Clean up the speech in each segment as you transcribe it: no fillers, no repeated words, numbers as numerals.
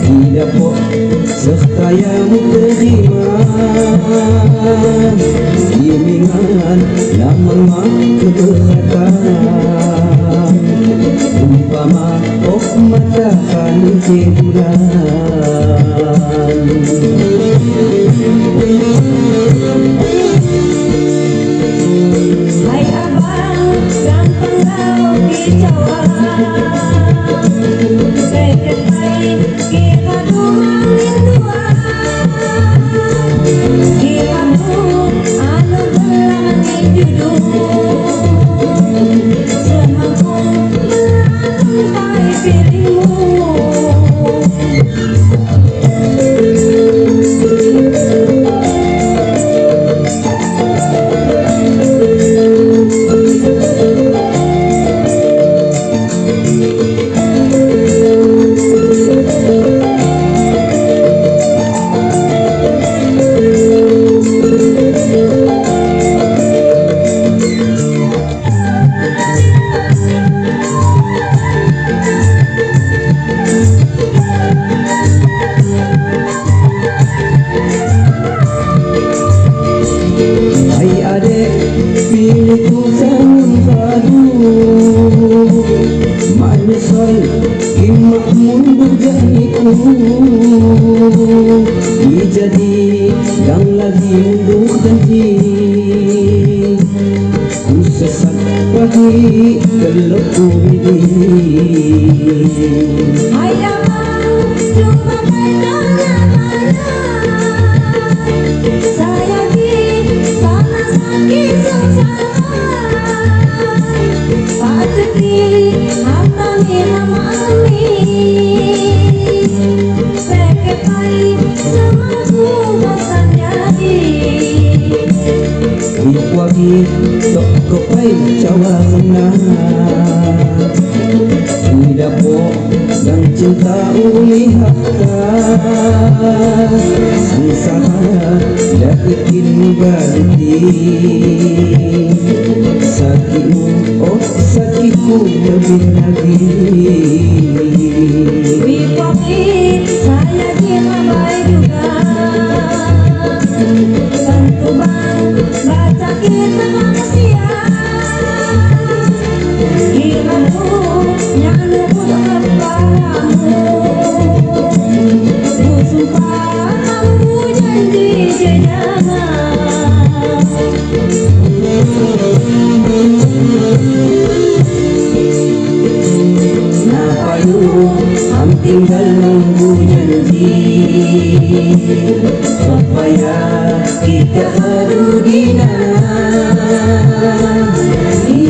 Tidak kok sekaya terima bimbingan lamang keberatan umpama matahari bulan. Hai abang, gampang kau kicauan. Sedikit baik kita dumangin dua. Ilamu anu belani judul. Semangku melantai piringmu. Menyesal imak mundur jadiku jadi yang lagi mundur janji ku sesat pagi gelapku ini. Hai abang, cuma tanya saya di sana sakit sengsara pasti hatani namani seket baik semangku bosan jadi Wagi tok kepai cawana tidak kok dan cinta ulihaka sangsara dah bikin berhenti sakitmu oh sakitku lebih lagi. Wipati saya dimamai juga bantu bang baca kita manusia ilamu nyanu budak padamu ku sumpah aku janji jangan napayu am tinggal nunggu janji supaya kita adu dinan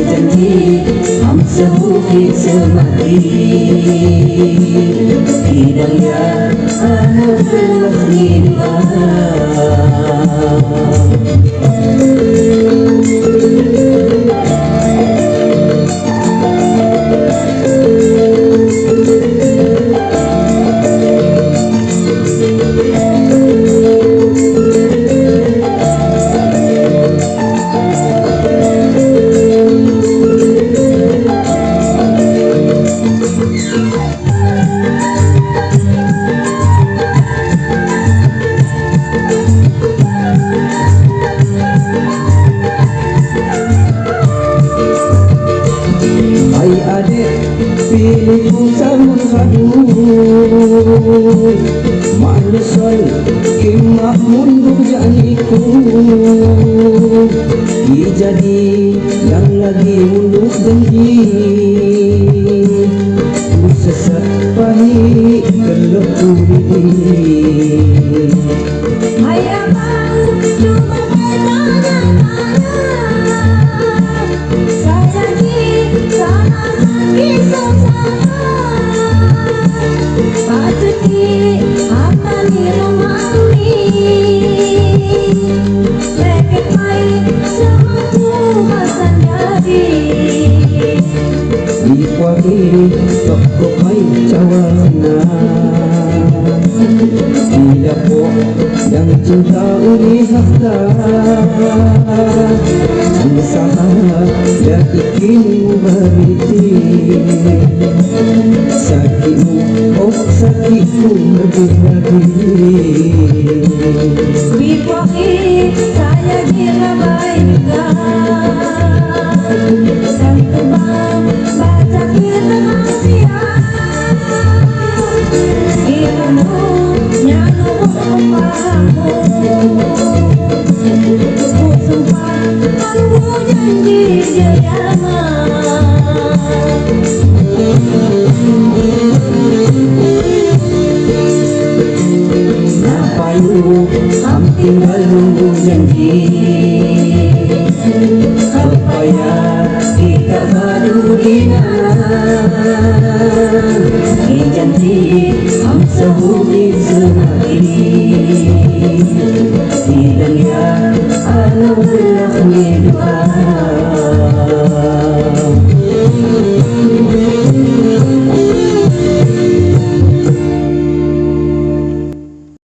janji am sebukit semati hidayah anu telah pilihku sama kadu menyesal imak mundur jadiku jadi yang lagi mundur janji ku sesat pahit gelapku Hai abang, cuma bertanya-tanya, saya di sana sakit susah. Pasti apa di rumah ini, leket baik semampu masan jadi. Ikwagi toko ay cawana Tidak po yang cinta uli hakta Usaha ya ikin bariti Sakitmu oh sakitmu lebih lagi Wikwaki saya kira baikkan Satu bang baca kita kasihan Ilmu nyanu umpamu Ku sumpah aku janji jayama Napayu ang tinggal nunggu janji Kapaya kita baru dinan Janji ang sahuli semati Tidak ya alam berlaku doa